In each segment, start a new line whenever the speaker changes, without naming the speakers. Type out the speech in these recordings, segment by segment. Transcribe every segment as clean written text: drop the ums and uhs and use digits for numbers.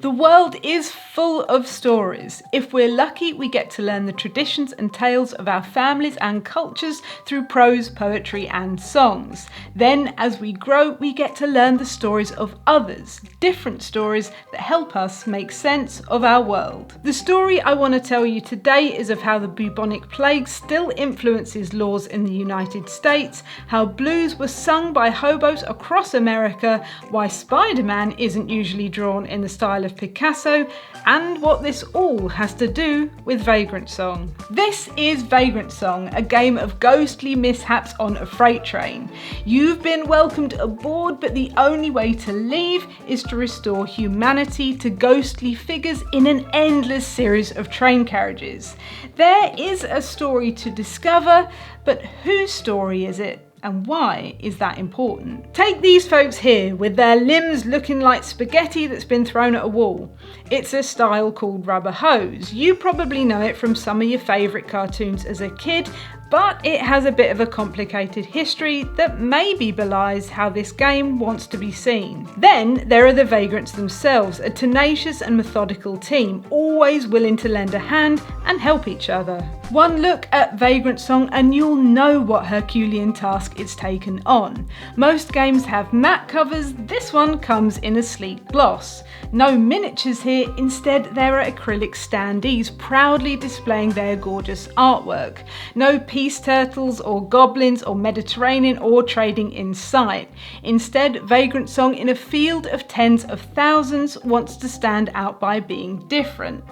The world is full of stories. If we're lucky, we get to learn the traditions and tales of our families and cultures through prose, poetry and songs. Then, as we grow, we get to learn the stories of others, different stories that help us make sense of our world. The story I want to tell you today is of how the bubonic plague still influences laws in the United States, how blues were sung by hobos across America, why Spider-Man isn't usually drawn in the style of Picasso, and what this all has to do with Vagrantsong. This is Vagrantsong, a game of ghostly mishaps on a freight train. You've been welcomed aboard, but the only way to leave is to restore humanity to ghostly figures in an endless series of train carriages. There is a story to discover, but whose story is it? And why is that important? Take these folks here with their limbs looking like spaghetti that's been thrown at a wall. It's a style called Rubberhose. You probably know it from some of your favourite cartoons as a kid, but it has a bit of a complicated history that maybe belies how this game wants to be seen. Then there are the Vagrants themselves, a tenacious and methodical team, always willing to lend a hand and help each other. One look at Vagrantsong and you'll know what Herculean task it's taken on. Most games have matte covers, this one comes in a sleek gloss. No miniatures here, instead there are acrylic standees proudly displaying their gorgeous artwork. No peace turtles or goblins or Mediterranean or trading in sight. Instead, Vagrantsong in a field of tens of thousands wants to stand out by being different.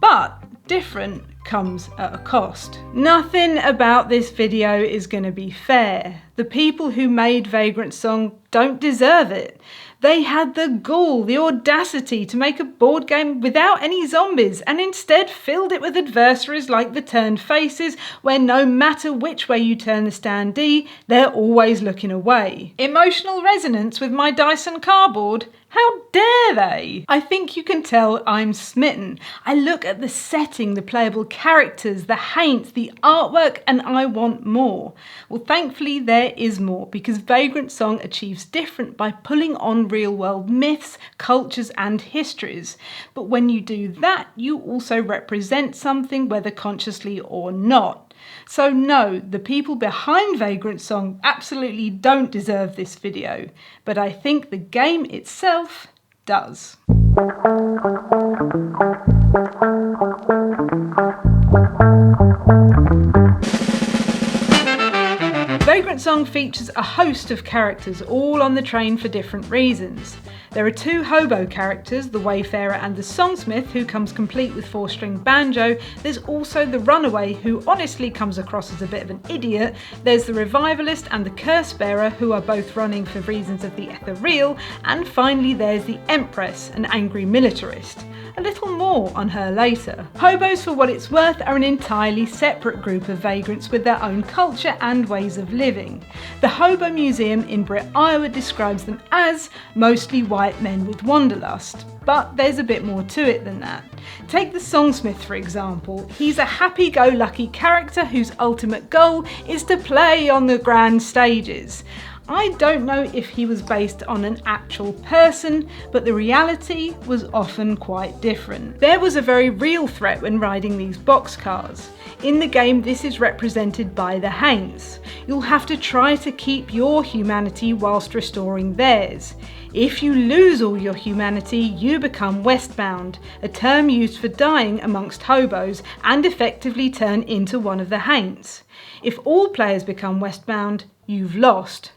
But different comes at a cost. Nothing about this video is going to be fair. The people who made Vagrantsong don't deserve it. They had the gall, the audacity to make a board game without any zombies and instead filled it with adversaries like the turned faces, where no matter which way you turn the standee, they're always looking away. Emotional resonance with my Dyson cardboard? How dare they? I think you can tell I'm smitten. I look at the setting, the playable characters, the HAINTS, the artwork, and I want more. Well, thankfully there is more, because Vagrantsong achieves different by pulling on real-world myths, cultures and histories. But when you do that, you also represent something, whether consciously or not. So no, the people behind Vagrantsong absolutely don't deserve this video, but I think the game itself does. Vagrantsong features a host of characters, all on the train for different reasons. There are two hobo characters, the Wayfarer and the Songsmith, who comes complete with 4-string banjo. There's also the Runaway, who honestly comes across as a bit of an idiot. There's the Revivalist and the Cursebearer, who are both running for reasons of the ethereal. And finally there's the Empress, an angry militarist. A little more on her later. Hobos, for what it's worth, are an entirely separate group of vagrants with their own culture and ways of living. The Hobo Museum in Britt, Iowa describes them as mostly white men with wanderlust, but there's a bit more to it than that. Take the Songsmith for example. He's a happy-go-lucky character whose ultimate goal is to play on the grand stages. I don't know if he was based on an actual person, but the reality was often quite different. There was a very real threat when riding these boxcars. In the game, this is represented by the HAINTS. You'll have to try to keep your humanity whilst restoring theirs. If you lose all your humanity, you become westbound, a term used for dying amongst hobos, and effectively turn into one of the HAINTS. If all players become westbound, you've lost.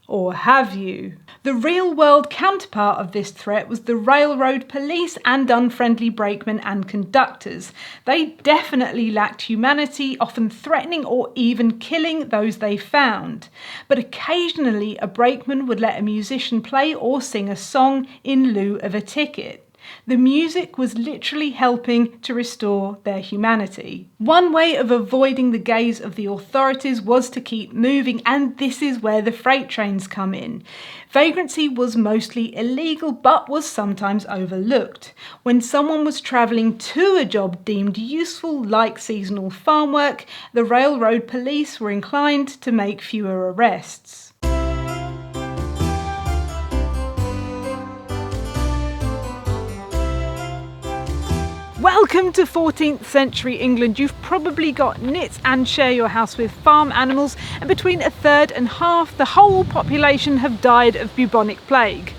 Or have you? The real-world counterpart of this threat was the railroad police and unfriendly brakemen and conductors. They definitely lacked humanity, often threatening or even killing those they found. But occasionally a brakeman would let a musician play or sing a song in lieu of a ticket. The music was literally helping to restore their humanity. One way of avoiding the gaze of the authorities was to keep moving, and this is where the freight trains come in. Vagrancy was mostly illegal, but was sometimes overlooked. When someone was travelling to a job deemed useful, like seasonal farm work, the railroad police were inclined to make fewer arrests. Welcome to 14th century England. You've probably got knit and share your house with farm animals, and between a third and half the whole population have died of bubonic plague.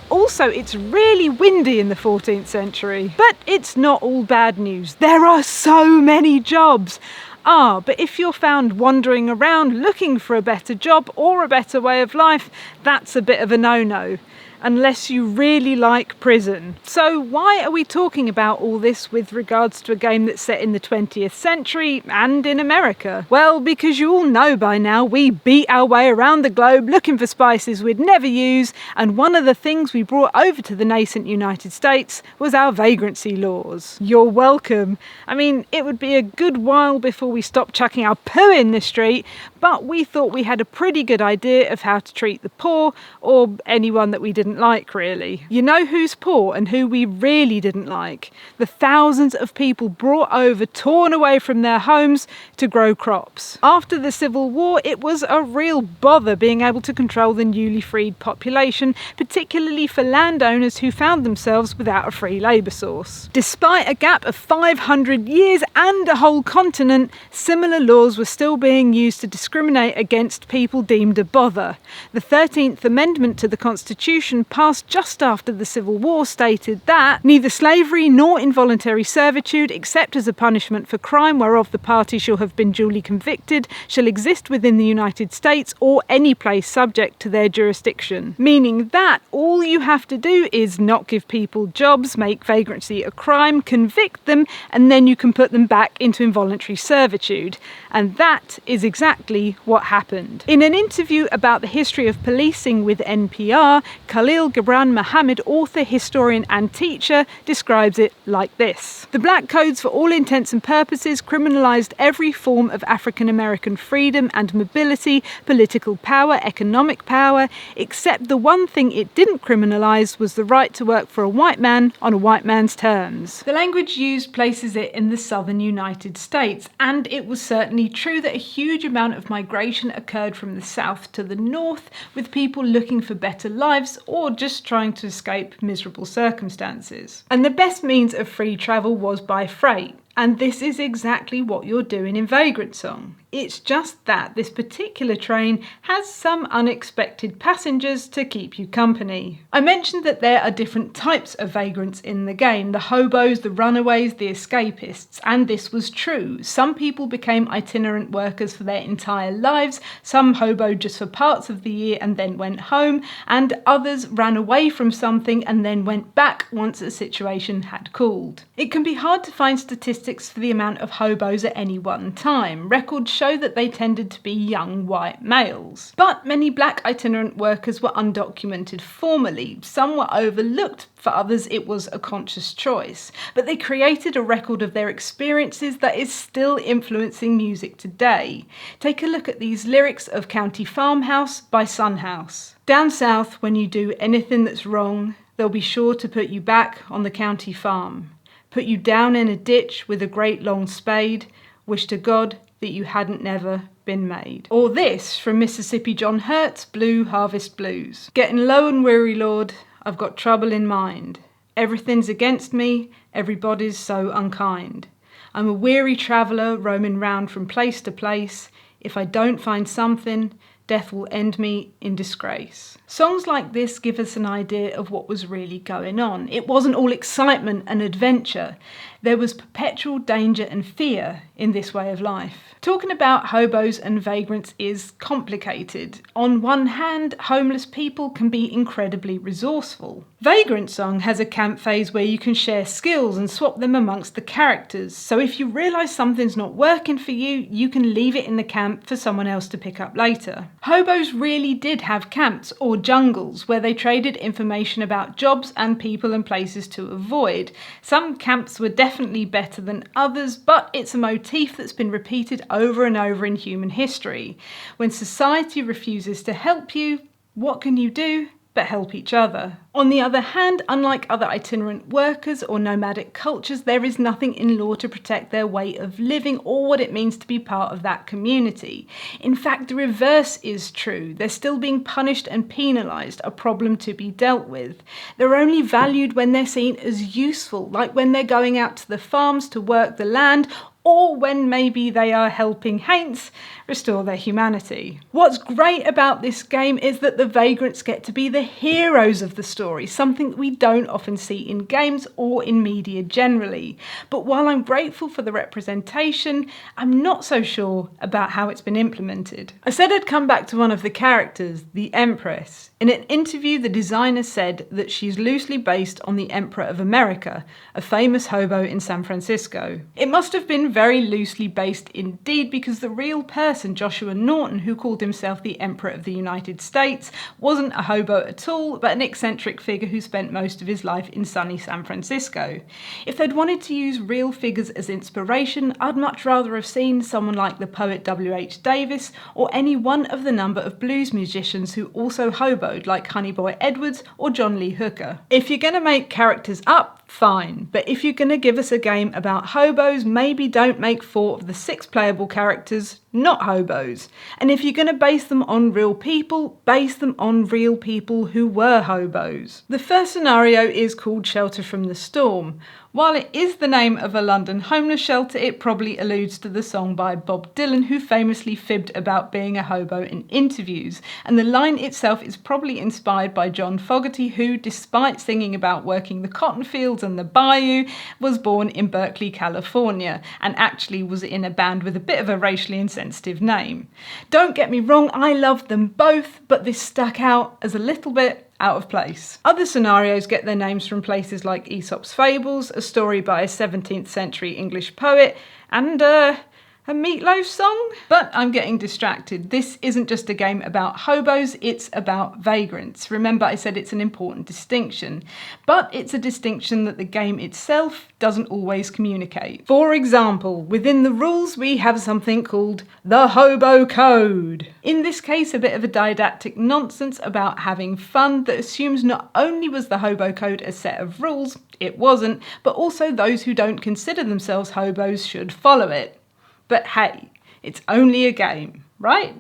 Also, it's really windy in the 14th century. But it's not all bad news. There are so many jobs. But if you're found wandering around looking for a better job or a better way of life, that's a bit of a no-no. Unless you really like prison. So why are we talking about all this with regards to a game that's set in the 20th century and in America? Well, because you all know by now we beat our way around the globe looking for spices we'd never use, and one of the things we brought over to the nascent United States was our vagrancy laws. You're welcome. I mean, it would be a good while before we stopped chucking our poo in the street, but we thought we had a pretty good idea of how to treat the poor, or anyone that we didn't like, really. You know who's poor and who we really didn't like? The thousands of people brought over, torn away from their homes to grow crops. After the Civil War, it was a real bother being able to control the newly freed population, particularly for landowners who found themselves without a free labour source. Despite a gap of 500 years and a whole continent, similar laws were still being used to discriminate against people deemed a bother. The 13th Amendment to the Constitution, passed just after the Civil War, stated that neither slavery nor involuntary servitude, except as a punishment for crime whereof the party shall have been duly convicted, shall exist within the United States or any place subject to their jurisdiction. Meaning that all you have to do is not give people jobs, make vagrancy a crime, convict them, and then you can put them back into involuntary servitude. And that is exactly what happened. In an interview about the history of policing with NPR, Khalil Gibran Muhammad, author, historian and teacher, describes it like this. The Black Codes, for all intents and purposes, criminalised every form of African American freedom and mobility, political power, economic power, except the one thing it didn't criminalise was the right to work for a white man on a white man's terms. The language used places it in the southern United States, and it was certainly true that a huge amount of migration occurred from the south to the north, with people looking for better lives or just trying to escape miserable circumstances. And the best means of free travel was by freight. And this is exactly what you're doing in Vagrantsong. It's just that this particular train has some unexpected passengers to keep you company. I mentioned that there are different types of vagrants in the game: the hobos, the runaways, the escapists, and this was true. Some people became itinerant workers for their entire lives, some hoboed just for parts of the year and then went home, and others ran away from something and then went back once a situation had cooled. It can be hard to find statistics for the amount of hobos at any one time. Records show that they tended to be young white males. But many black itinerant workers were undocumented formally. Some were overlooked, for others it was a conscious choice. But they created a record of their experiences that is still influencing music today. Take a look at these lyrics of County Farmhouse by Sunhouse. Down south, when you do anything that's wrong, they'll be sure to put you back on the county farm. Put you down in a ditch with a great long spade, wish to God that you hadn't never been made. Or this from Mississippi John Hurt's Blue Harvest Blues. Getting low and weary, Lord, I've got trouble in mind. Everything's against me, everybody's so unkind. I'm a weary traveller roaming round from place to place. If I don't find something, death will end me in disgrace. Songs like this give us an idea of what was really going on. It wasn't all excitement and adventure. There was perpetual danger and fear in this way of life. Talking about hobos and vagrants is complicated. On one hand, homeless people can be incredibly resourceful. Vagrantsong has a camp phase where you can share skills and swap them amongst the characters. So if you realise something's not working for you, you can leave it in the camp for someone else to pick up later. Hobos really did have camps or jungles where they traded information about jobs and people and places to avoid. Some camps were definitely better than others, but it's a motif that's been repeated over and over in human history. When society refuses to help you, what can you do? but help each other. On the other hand, unlike other itinerant workers or nomadic cultures, there is nothing in law to protect their way of living or what it means to be part of that community. In fact, the reverse is true. They're still being punished and penalised, a problem to be dealt with. They're only valued when they're seen as useful, like when they're going out to the farms to work the land, or when maybe they are helping HAINTS restore their humanity. What's great about this game is that the vagrants get to be the heroes of the story, something that we don't often see in games or in media generally. But while I'm grateful for the representation, I'm not so sure about how it's been implemented. I said I'd come back to one of the characters, the Empress. In an interview, the designer said that she's loosely based on the Emperor of America, a famous hobo in San Francisco. It must have been very loosely based indeed, because the real person, Joshua Norton, who called himself the Emperor of the United States, wasn't a hobo at all, but an eccentric figure who spent most of his life in sunny San Francisco. If they'd wanted to use real figures as inspiration, I'd much rather have seen someone like the poet W.H. Davis or any one of the number of blues musicians who also hoboed, like Honeyboy Edwards or John Lee Hooker. If you're going to make characters up, fine, but if you're going to give us a game about hobos, maybe don't make 4 of the 6 playable characters not hobos. And if you're going to base them on real people, base them on real people who were hobos. The first scenario is called Shelter from the Storm. While it is the name of a London homeless shelter, it probably alludes to the song by Bob Dylan, who famously fibbed about being a hobo in interviews. And the line itself is probably inspired by John Fogerty, who, despite singing about working the cotton fields and the bayou, was born in Berkeley, California, and actually was in a band with a bit of a racially insensitive name. Don't get me wrong, I love them both, but this stuck out as a little bit out of place. Other scenarios get their names from places like Aesop's Fables, a story by a 17th century English poet, and a Meatloaf song? But I'm getting distracted. This isn't just a game about hobos, it's about vagrants. Remember, I said it's an important distinction. But it's a distinction that the game itself doesn't always communicate. For example, within the rules we have something called the Hobo Code. In this case, a bit of a didactic nonsense about having fun that assumes not only was the Hobo Code a set of rules, it wasn't, but also those who don't consider themselves hobos should follow it. But hey, it's only a game, right?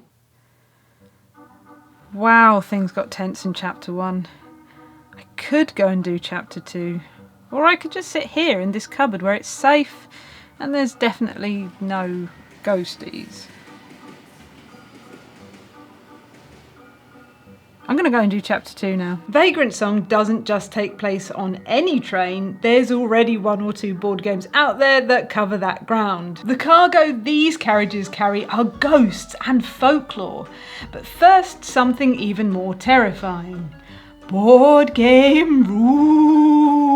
Wow, things got tense in chapter 1. I could go and do chapter 2. Or I could just sit here in this cupboard where it's safe and there's definitely no ghosties. I'm going to go and do chapter 2 now. Vagrantsong doesn't just take place on any train. There's already 1 or 2 board games out there that cover that ground. The cargo these carriages carry are ghosts and folklore. But first, something even more terrifying. Board game rules.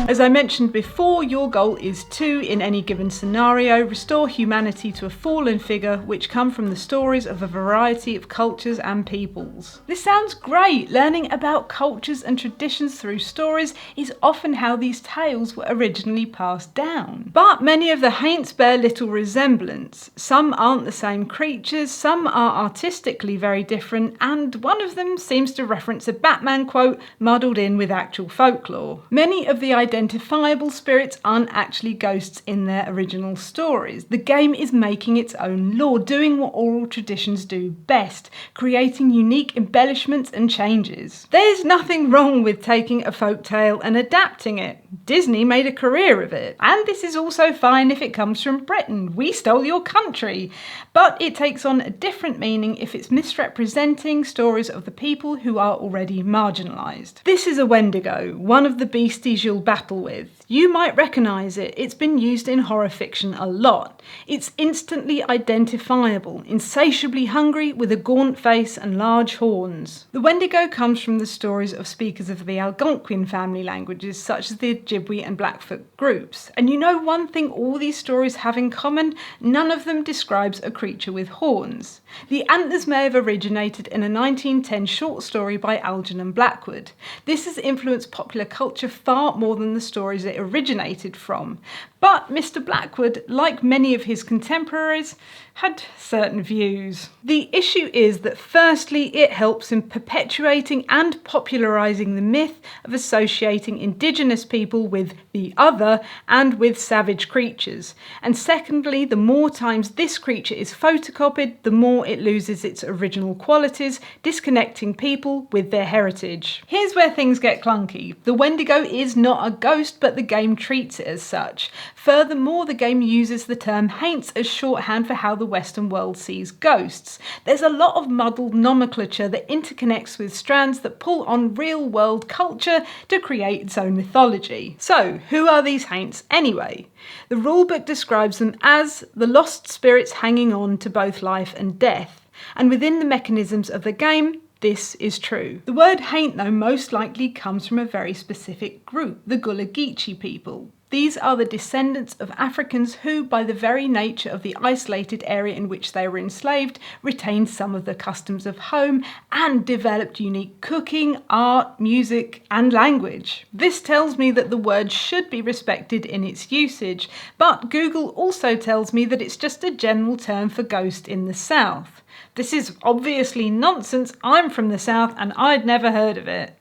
As I mentioned before, your goal is to, in any given scenario, restore humanity to a fallen figure which come from the stories of a variety of cultures and peoples. This sounds great. Learning about cultures and traditions through stories is often how these tales were originally passed down. But many of the HAINTS bear little resemblance. Some aren't the same creatures, some are artistically very different, and one of them seems to reference a Batman quote muddled in with actual folklore. Many of the identifiable spirits aren't actually ghosts in their original stories. The game is making its own lore, doing what oral traditions do best, creating unique embellishments and changes. There's nothing wrong with taking a folktale and adapting it. Disney made a career of it. And this is also fine if it comes from Britain. We stole your country. But it takes on a different meaning if it's misrepresenting stories of the people who are already marginalised. This is a Wendigo, one of the beasties you'll battle with. You might recognise it. It's been used in horror fiction a lot. It's instantly identifiable, insatiably hungry with a gaunt face and large horns. The Wendigo comes from the stories of speakers of the Algonquin family languages such as the Ojibwe and Blackfoot groups. And you know one thing all these stories have in common? None of them describes a creature with horns. The antlers may have originated in a 1910 short story by Algernon Blackwood. This has influenced popular culture far more than the stories it it originated from. But Mr. Blackwood, like many of his contemporaries, had certain views. The issue is that firstly, it helps in perpetuating and popularising the myth of associating Indigenous people with the other and with savage creatures. And secondly, the more times this creature is photocopied, the more it loses its original qualities, disconnecting people with their heritage. Here's where things get clunky. The Wendigo is not a ghost, but the game treats it as such. Furthermore, the game uses the term HAINTS as shorthand for how the Western world sees ghosts. There's a lot of muddled nomenclature that interconnects with strands that pull on real world culture to create its own mythology. So, who are these HAINTS anyway? The rulebook describes them as the lost spirits hanging on to both life and death. And within the mechanisms of the game, this is true. The word haint, though, most likely comes from a very specific group, the Gulla Geechee people. These are the descendants of Africans who, by the very nature of the isolated area in which they were enslaved, retained some of the customs of home and developed unique cooking, art, music, and language. This tells me that the word should be respected in its usage, but Google also tells me that it's just a general term for ghost in the South. This is obviously nonsense. I'm from the South and I'd never heard of it.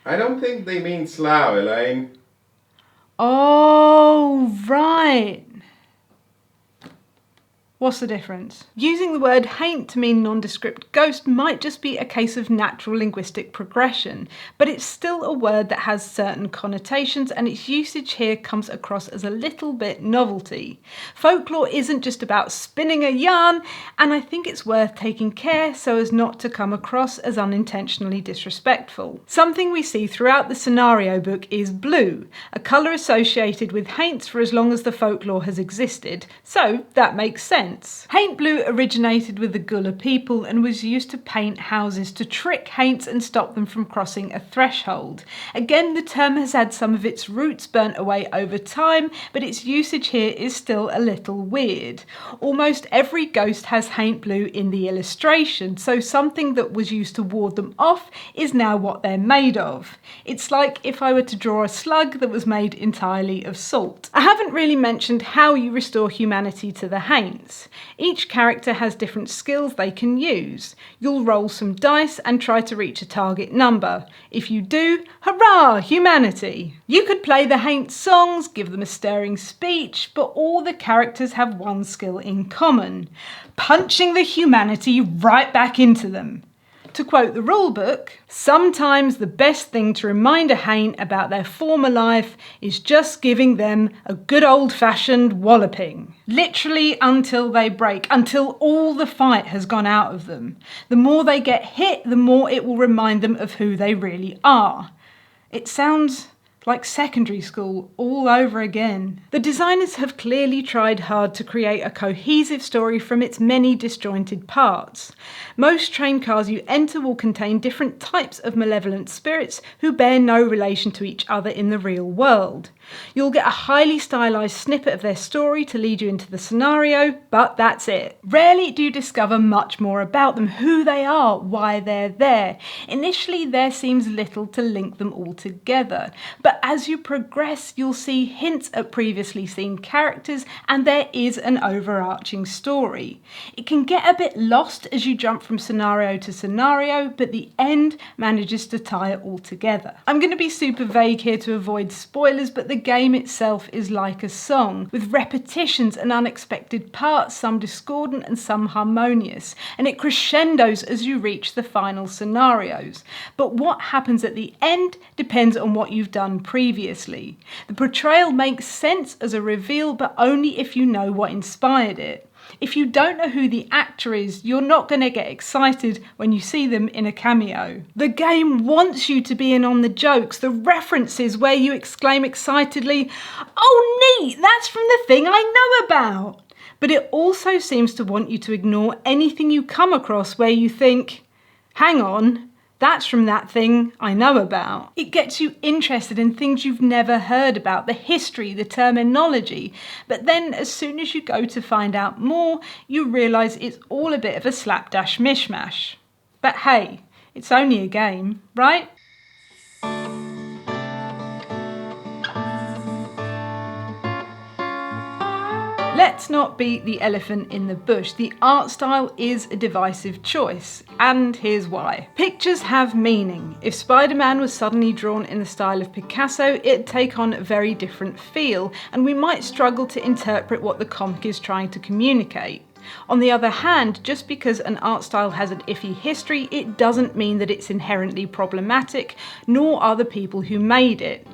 I don't think they mean slough, Elaine.
Oh, right. What's the difference? Using the word haint to mean nondescript ghost might just be a case of natural linguistic progression, but it's still a word that has certain connotations and its usage here comes across as a little bit novelty. Folklore isn't just about spinning a yarn, and I think it's worth taking care so as not to come across as unintentionally disrespectful. Something we see throughout the scenario book is blue, a colour associated with haints for as long as the folklore has existed, so that makes sense. Haint blue originated with the Gulla people and was used to paint houses to trick haints and stop them from crossing a threshold. Again, the term has had some of its roots burnt away over time, but its usage here is still a little weird. Almost every ghost has haint blue in the illustration, so something that was used to ward them off is now what they're made of. It's like if I were to draw a slug that was made entirely of salt. I haven't really mentioned how you restore humanity to the haints. Each character has different skills they can use. You'll roll some dice and try to reach a target number. If you do, hurrah, humanity! You could play the Haint songs, give them a stirring speech, but all the characters have one skill in common: punching the humanity right back into them. To quote the rulebook, sometimes the best thing to remind a haint about their former life is just giving them a good old-fashioned walloping. Literally until they break, until all the fight has gone out of them. The more they get hit, the more it will remind them of who they really are. It sounds like secondary school all over again. The designers have clearly tried hard to create a cohesive story from its many disjointed parts. Most train cars you enter will contain different types of malevolent spirits who bear no relation to each other in the real world. You'll get a highly stylized snippet of their story to lead you into the scenario, but that's it. Rarely do you discover much more about them, who they are, why they're there. Initially, there seems little to link them all together, but as you progress, you'll see hints at previously seen characters, and there is an overarching story. It can get a bit lost as you jump from scenario to scenario, but the end manages to tie it all together. I'm going to be super vague here to avoid spoilers, but the game itself is like a song, with repetitions and unexpected parts, some discordant and some harmonious, and it crescendos as you reach the final scenarios. But what happens at the end depends on what you've done previously. The portrayal makes sense as a reveal, but only if you know what inspired it. If you don't know who the actor is, you're not going to get excited when you see them in a cameo. The game wants you to be in on the jokes, the references where you exclaim excitedly, "Oh neat, that's from the thing I know about!" But it also seems to want you to ignore anything you come across where you think, "Hang on, that's from that thing I know about." It gets you interested in things you've never heard about, the history, the terminology. But then as soon as you go to find out more, you realise it's all a bit of a slapdash mishmash. But hey, it's only a game, right? Let's not beat the elephant in the bush. The art style is a divisive choice, and here's why. Pictures have meaning. If Spider-Man was suddenly drawn in the style of Picasso, it'd take on a very different feel, and we might struggle to interpret what the comic is trying to communicate. On the other hand, just because an art style has an iffy history, it doesn't mean that it's inherently problematic, nor are the people who made it.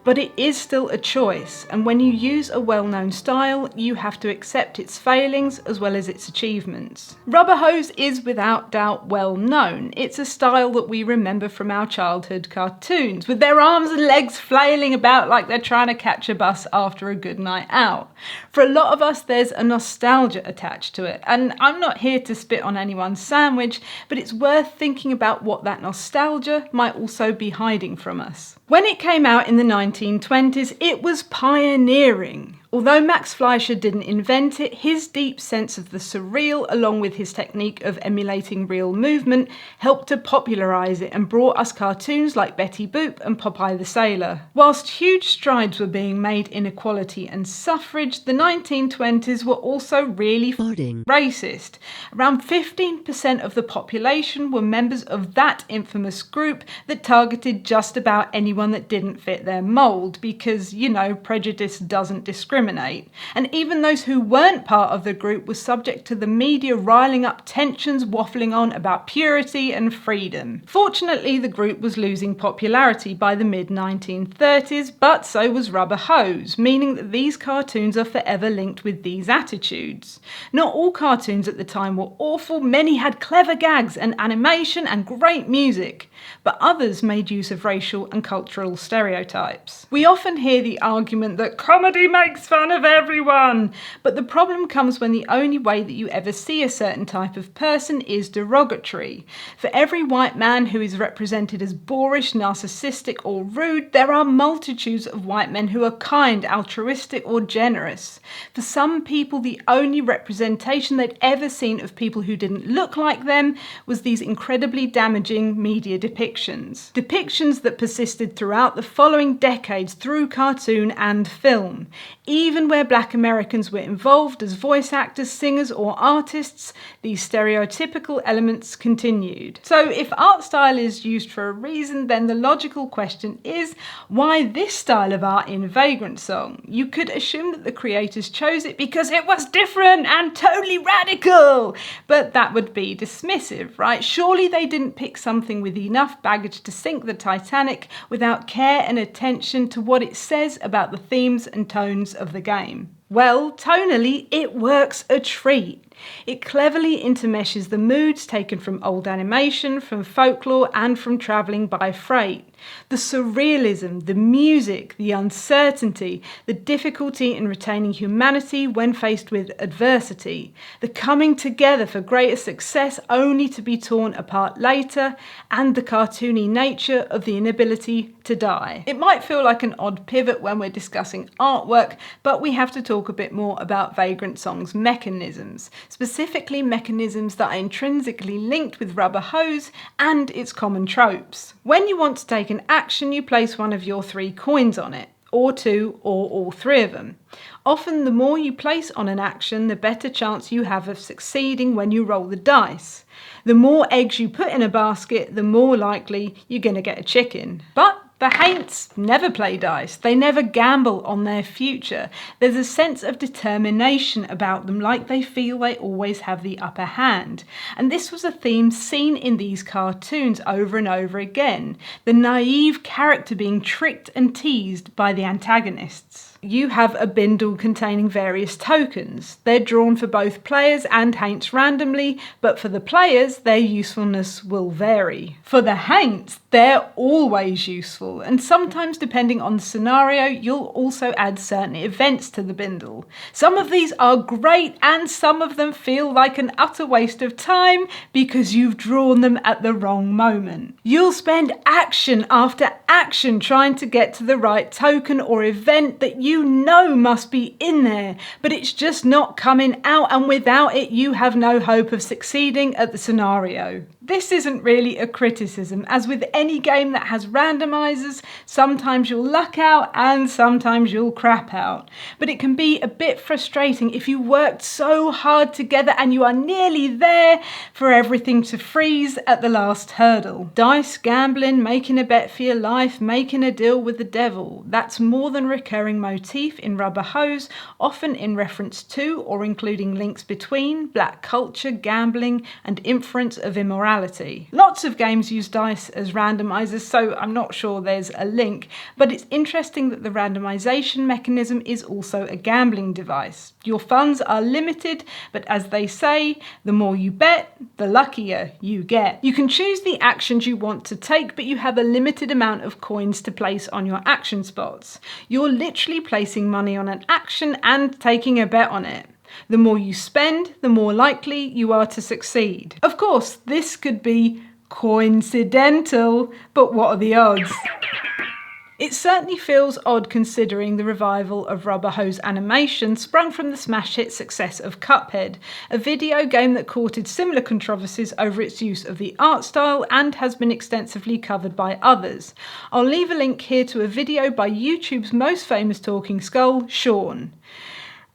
But it is still a choice, and when you use a well-known style, you have to accept its failings as well as its achievements. Rubberhose is without doubt well known. It's a style that we remember from our childhood cartoons, with their arms and legs flailing about like they're trying to catch a bus after a good night out. For a lot of us, there's a nostalgia attached to it, and I'm not here to spit on anyone's sandwich, but it's worth thinking about what that nostalgia might also be hiding from us. When it came out in the 1920s, it was pioneering. Although Max Fleischer didn't invent it, his deep sense of the surreal, along with his technique of emulating real movement, helped to popularise it and brought us cartoons like Betty Boop and Popeye the Sailor. Whilst huge strides were being made in equality and suffrage, the 1920s were also really racist. Around 15% of the population were members of that infamous group that targeted just about anyone that didn't fit their mould, because, you know, prejudice doesn't discriminate. And even those who weren't part of the group were subject to the media riling up tensions, waffling on about purity and freedom. Fortunately, the group was losing popularity by the mid-1930s, but so was Rubberhose, meaning that these cartoons are forever linked with these attitudes. Not all cartoons at the time were awful. Many had clever gags and animation and great music, but others made use of racial and cultural stereotypes. We often hear the argument that comedy makes fun of everyone, but the problem comes when the only way that you ever see a certain type of person is derogatory. For every white man who is represented as boorish, narcissistic or rude, there are multitudes of white men who are kind, altruistic or generous. For some people, the only representation they'd ever seen of people who didn't look like them was these incredibly damaging media depictions. Depictions that persisted throughout the following decades through cartoon and film. Even where black Americans were involved as voice actors, singers or artists, these stereotypical elements continued. So if art style is used for a reason, then the logical question is, why this style of art in Vagrantsong? You could assume that the creators chose it because it was different and totally radical, but that would be dismissive, right? Surely they didn't pick something with enough baggage to sink the Titanic without care and attention to what it says about the themes and tones of the game. Well, tonally, it works a treat. It cleverly intermeshes the moods taken from old animation, from folklore, and from travelling by freight. The surrealism, the music, the uncertainty, the difficulty in retaining humanity when faced with adversity, the coming together for greater success only to be torn apart later, and the cartoony nature of the inability to die. It might feel like an odd pivot when we're discussing artwork, but we have to talk a bit more about Vagrantsong's mechanisms, specifically mechanisms that are intrinsically linked with Rubberhose and its common tropes. When you want to take an action, you place one of your 3 coins on it, or 2, or all 3 of them. Often the more you place on an action, the better chance you have of succeeding when you roll the dice. The more eggs you put in a basket, the more likely you're going to get a chicken. But the HAINTS never play dice. They never gamble on their future. There's a sense of determination about them, like they feel they always have the upper hand. And this was a theme seen in these cartoons over and over again. The naive character being tricked and teased by the antagonists. You have a bindle containing various tokens. They're drawn for both players and HAINTS randomly, but for the players, their usefulness will vary. For the HAINTS, they're always useful, and sometimes depending on the scenario, you'll also add certain events to the bindle. Some of these are great, and some of them feel like an utter waste of time because you've drawn them at the wrong moment. You'll spend action after action trying to get to the right token or event that you know must be in there, but it's just not coming out, and without it you have no hope of succeeding at the scenario. This isn't really a criticism. As with any game that has randomizers, sometimes you'll luck out and sometimes you'll crap out. But it can be a bit frustrating if you worked so hard together and you are nearly there for everything to freeze at the last hurdle. Dice, gambling, making a bet for your life, making a deal with the devil. That's more than a recurring motif in Rubberhose, often in reference to or including links between black culture, gambling and inference of immorality. Lots of games use dice as randomizers, so I'm not sure there's a link, but it's interesting that the randomization mechanism is also a gambling device. Your funds are limited, but as they say, the more you bet, the luckier you get. You can choose the actions you want to take, but you have a limited amount of coins to place on your action spots. You're literally placing money on an action and taking a bet on it. The more you spend, the more likely you are to succeed. Of course, this could be coincidental, but what are the odds? It certainly feels odd considering the revival of Rubberhose animation sprung from the smash hit success of Cuphead, a video game that courted similar controversies over its use of the art style and has been extensively covered by others. I'll leave a link here to a video by YouTube's most famous talking skull, Sean.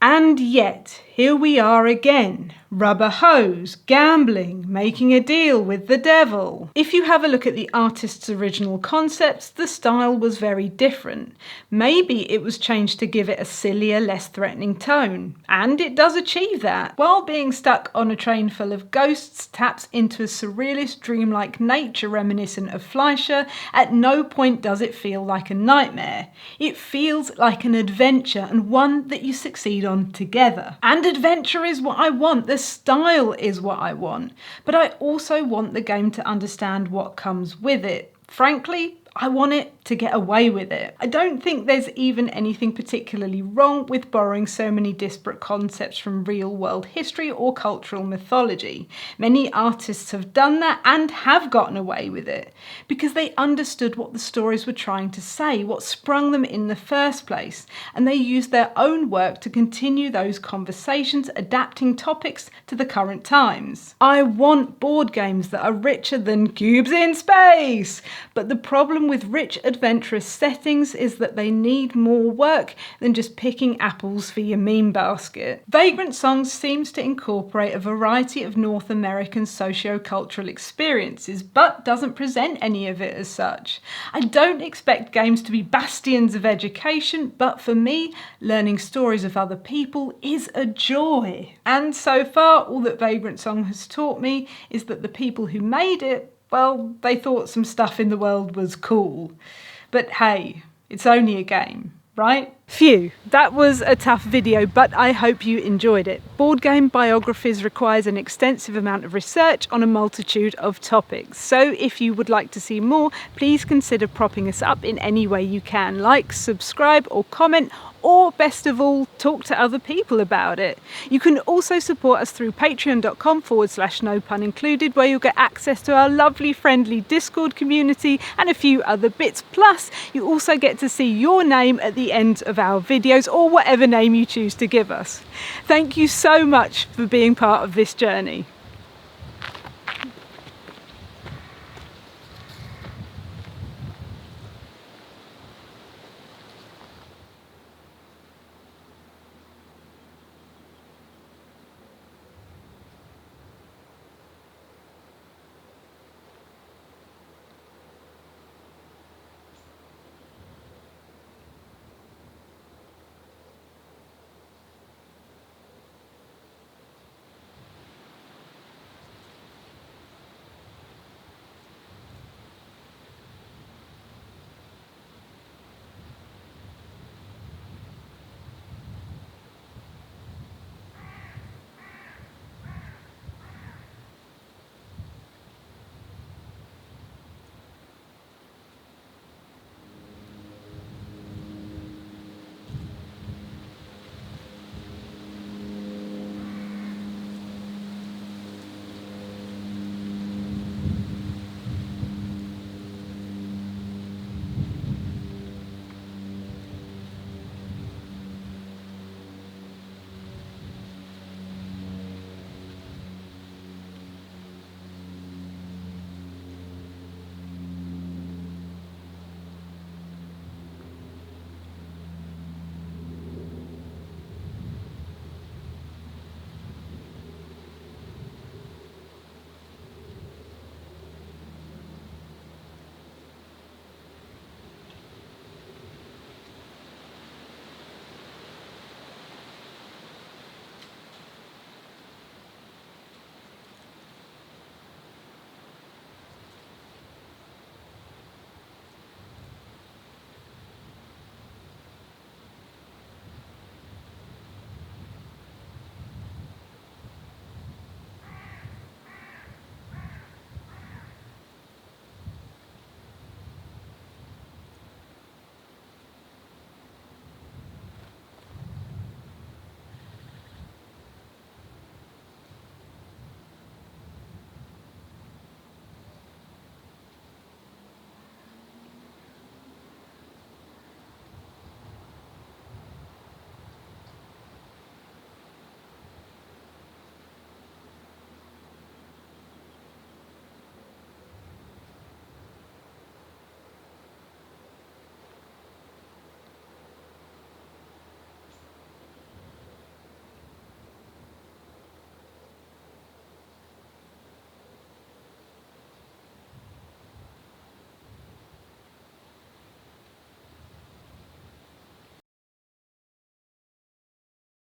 And yet, here we are again. Rubberhose, gambling, making a deal with the devil. If you have a look at the artist's original concepts, the style was very different. Maybe it was changed to give it a sillier, less threatening tone. And it does achieve that. While being stuck on a train full of ghosts taps into a surrealist, dreamlike nature reminiscent of Fleischer, at no point does it feel like a nightmare. It feels like an adventure, and one that you succeed on together. And adventure is what I want. The style is what I want. But I also want the game to understand what comes with it. Frankly, I want it to get away with it. I don't think there's even anything particularly wrong with borrowing so many disparate concepts from real world history or cultural mythology. Many artists have done that and have gotten away with it because they understood what the stories were trying to say, what sprung them in the first place, and they used their own work to continue those conversations, adapting topics to the current times. I want board games that are richer than cubes in space, but the problem with rich adventurous settings is that they need more work than just picking apples for your meme basket. Vagrantsong seems to incorporate a variety of North American socio-cultural experiences, but doesn't present any of it as such. I don't expect games to be bastions of education, but for me, learning stories of other people is a joy. And so far, all that Vagrantsong has taught me is that the people who made it, well, they thought some stuff in the world was cool. But hey, it's only a game, right? Phew, that was a tough video, but I hope you enjoyed it. Board game Biographies requires an extensive amount of research on a multitude of topics. So if you would like to see more, please consider propping us up in any way you can. Like, subscribe or comment, or best of all, talk to other people about it. You can also support us through patreon.com/no-pun-included, where you'll get access to our lovely friendly Discord community and a few other bits. Plus, you also get to see your name at the end of our videos, or whatever name you choose to give us. Thank you so much for being part of this journey.